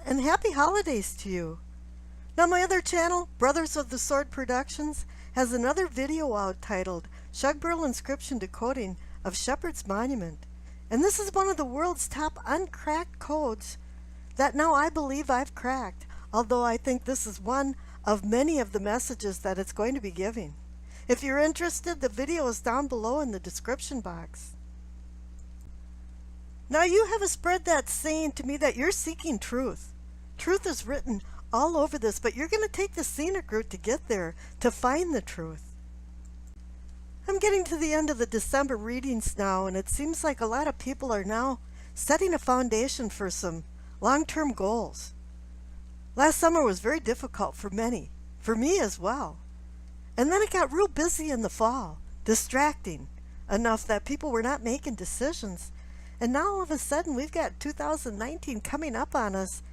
and happy holidays to you. Now my other channel, Brothers of the Sword Productions, has another video out titled Shugburl Inscription Decoding of Shepherd's Monument. And this is one of the world's top uncracked codes that now I believe I've cracked, although I think this is one of many of the messages that it's going to be giving. If you're interested, the video is down below in the description box. Now you have a spread that's saying to me that you're seeking truth. Truth is written all over this, but you're going to take the scenic route to get there, to find the truth. I'm getting to the end of the December readings now, and it seems like a lot of people are now setting a foundation for some long-term goals. Last summer was very difficult for many, for me as well. And then it got real busy in the fall, distracting enough that people were not making decisions. And now all of a sudden we've got 2019 coming up on us,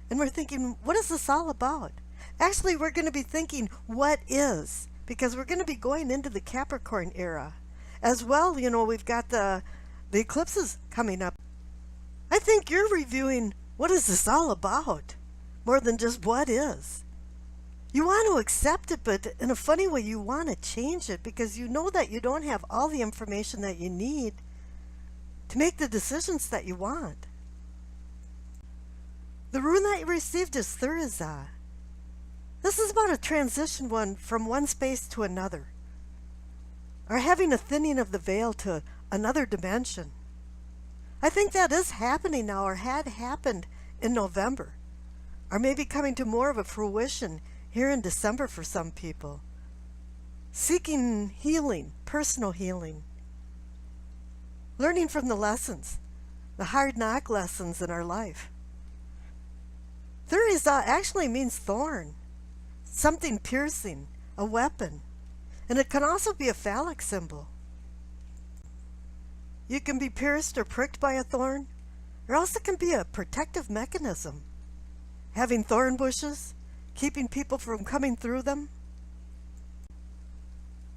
and we're thinking, what is this all about? Actually, we're going to be thinking, what is? Because we're going to be going into the Capricorn era. As well, you know, we've got the eclipses coming up. I think you're reviewing, what is this all about? More than just what is. You want to accept it, but in a funny way, you want to change it because you know that you don't have all the information that you need to make the decisions that you want. The rune that you received is Thuriza. This is about a transition from one space to another, or having a thinning of the veil to another dimension. I think that is happening now, or had happened in November, or maybe coming to more of a fruition here in December for some people. Seeking healing, personal healing. Learning from the lessons, the hard knock lessons in our life. Thuriza actually means thorn, something piercing, a weapon, and it can also be a phallic symbol. You can be pierced or pricked by a thorn, or else it can be a protective mechanism, having thorn bushes, keeping people from coming through them.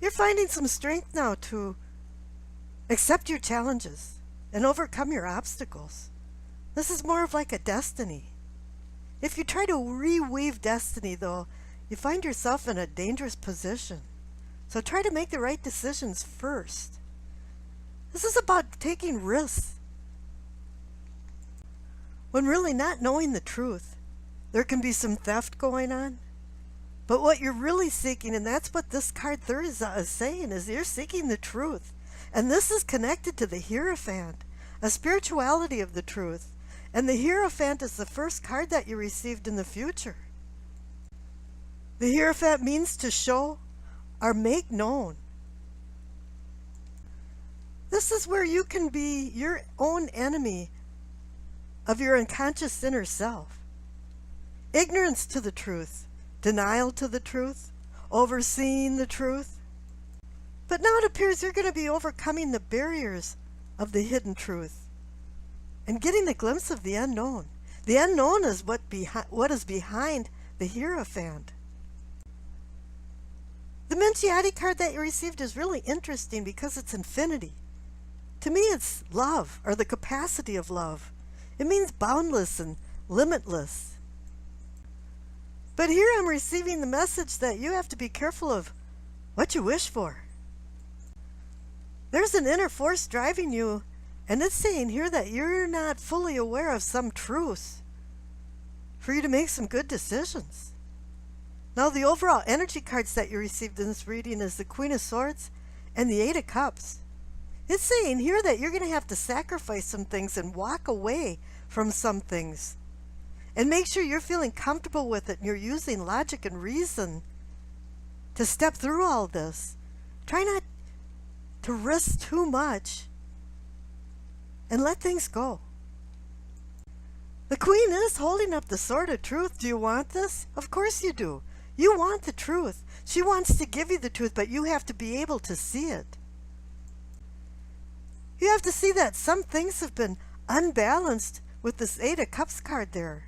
You're finding some strength now to accept your challenges and overcome your obstacles. This is more of like a destiny. If you try to reweave destiny, though, you find yourself in a dangerous position. So try to make the right decisions first. This is about taking risks. When really not knowing the truth, there can be some theft going on. But what you're really seeking, and that's what this card Thuriza is saying, is you're seeking the truth. And this is connected to the Hierophant, a spirituality of the truth. And the Hierophant is the first card that you received in the future. The Hierophant means to show or make known. This is where you can be your own enemy of your unconscious inner self. Ignorance to the truth, denial to the truth, overseeing the truth. But now it appears you're going to be overcoming the barriers of the hidden truth and getting a glimpse of the unknown. The unknown is what is behind the Hierophant. The Menciati card that you received is really interesting because it's infinity. To me, it's love, or the capacity of love. It means boundless and limitless. But here I'm receiving the message that you have to be careful of what you wish for. There's an inner force driving you, and it's saying here that you're not fully aware of some truths for you to make some good decisions. Now, the overall energy cards that you received in this reading is the Queen of Swords and the Eight of Cups. It's saying here that you're going to have to sacrifice some things and walk away from some things. And make sure you're feeling comfortable with it and you're using logic and reason to step through all this. Try not to risk too much and let things go. The Queen is holding up the sword of truth. Do you want this? Of course you do. You want the truth. She wants to give you the truth, but you have to be able to see it. You have to see that some things have been unbalanced with this Eight of Cups card there.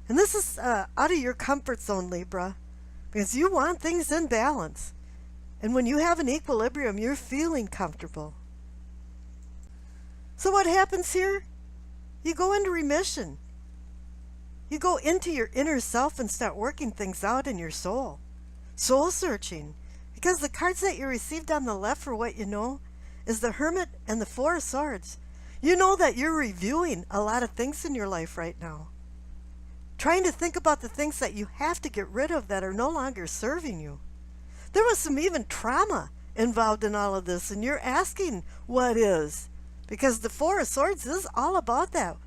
And this is out of your comfort zone, Libra, because you want things in balance. And when you have an equilibrium, you're feeling comfortable. So what happens here? You go into remission. You go into your inner self and start working things out in your soul. Soul searching. Because the cards that you received on the left, for what you know, is the Hermit and the Four of Swords. You know that you're reviewing a lot of things in your life right now. Trying to think about the things that you have to get rid of that are no longer serving you. There was some even trauma involved in all of this, and you're asking what is. Because the Four of Swords is all about that.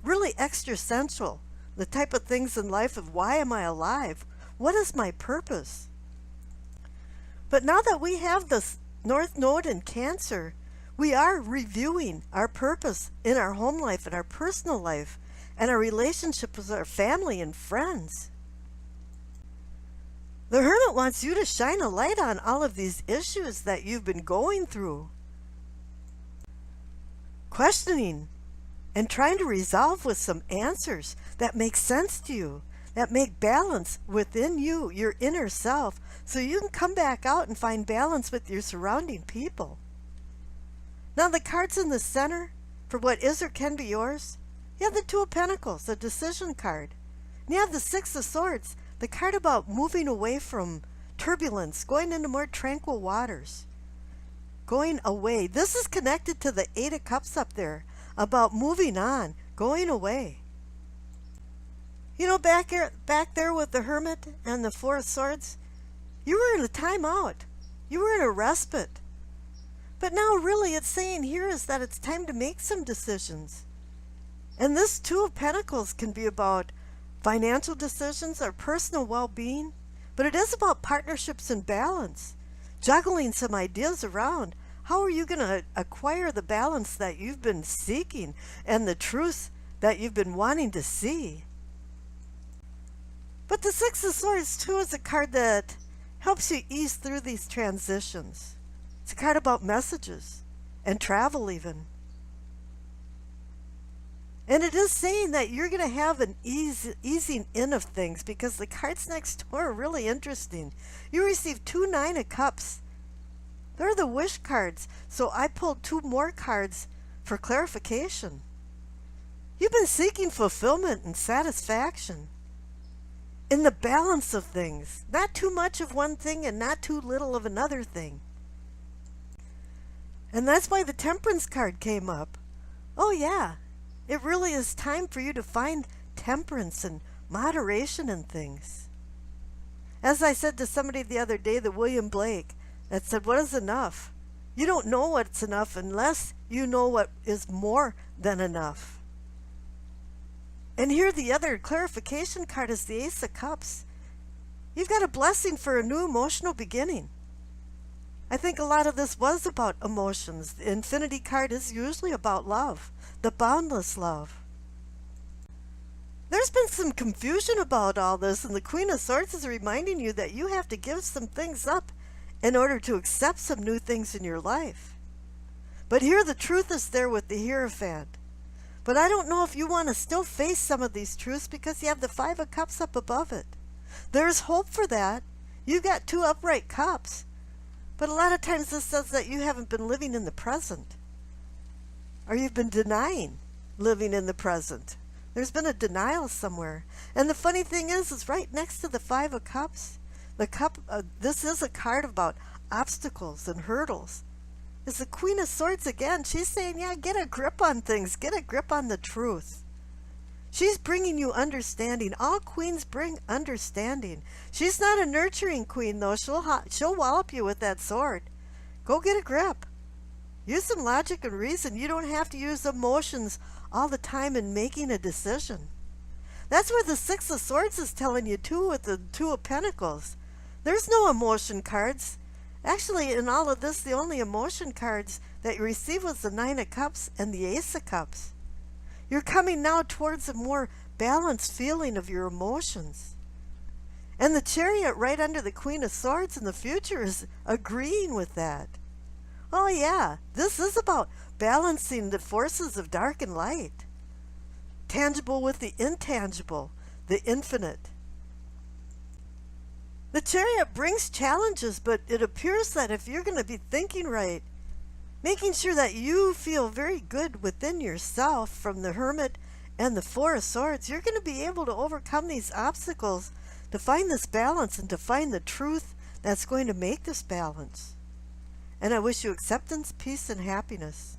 Really existential. The type of things in life of why am I alive? What is my purpose? But now that we have this North Node in Cancer, we are reviewing our purpose in our home life and our personal life and our relationship with our family and friends. The Hermit wants you to shine a light on all of these issues that you've been going through. Questioning and trying to resolve with some answers that make sense to you, that make balance within you, your inner self, so you can come back out and find balance with your surrounding people. Now the cards in the center, for what is or can be yours, you have the Two of Pentacles, a decision card. And you have the Six of Swords, the card about moving away from turbulence, going into more tranquil waters. Going away. This is connected to the Eight of Cups up there, about moving on, going away. You know, back there with the Hermit and the Four of Swords, you were in a timeout. You were in a respite. But now really it's saying here is that it's time to make some decisions. And this Two of Pentacles can be about financial decisions or personal well-being, but it is about partnerships and balance, juggling some ideas around. How are you going to acquire the balance that you've been seeking and the truth that you've been wanting to see? But the Six of Swords, too, is a card that helps you ease through these transitions. It's a card about messages and travel even. And it is saying that you're going to have an easing in of things, because the cards next door are really interesting. You receive two Nine of Cups. They're the wish cards. So I pulled two more cards for clarification. You've been seeking fulfillment and satisfaction in the balance of things. Not too much of one thing and not too little of another thing. And that's why the Temperance card came up. Oh yeah. It really is time for you to find temperance and moderation in things. As I said to somebody the other day, the William Blake, that said, what is enough? You don't know what's enough unless you know what is more than enough. And here the other clarification card is the Ace of Cups. You've got a blessing for a new emotional beginning. I think a lot of this was about emotions. The Infinity card is usually about love, the boundless love. There's been some confusion about all this, and the Queen of Swords is reminding you that you have to give some things up in order to accept some new things in your life. But here the truth is there with the Hierophant. But I don't know if you want to still face some of these truths, because you have the Five of Cups up above it. There's hope for that. You've got two upright cups. But a lot of times this says that you haven't been living in the present. Or you've been denying living in the present. There's been a denial somewhere. And the funny thing is right next to the Five of Cups, this is a card about obstacles and hurdles. It's the Queen of Swords again. She's saying, yeah, get a grip on things. Get a grip on the truth. She's bringing you understanding. All queens bring understanding. She's not a nurturing queen, though. She'll wallop you with that sword. Go get a grip. Use some logic and reason. You don't have to use emotions all the time in making a decision. That's where the Six of Swords is telling you, too, with the Two of Pentacles. There's no emotion cards. Actually, in all of this, the only emotion cards that you received was the Nine of Cups and the Ace of Cups. You're coming now towards a more balanced feeling of your emotions. And the Chariot right under the Queen of Swords in the future is agreeing with that. Oh yeah, this is about balancing the forces of dark and light. Tangible with the intangible, the infinite. The Chariot brings challenges, but it appears that if you're going to be thinking right, making sure that you feel very good within yourself from the Hermit And the Four of Swords, you're going to be able to overcome these obstacles to find this balance and to find the truth that's going to make this balance. And I wish you acceptance, peace, and happiness.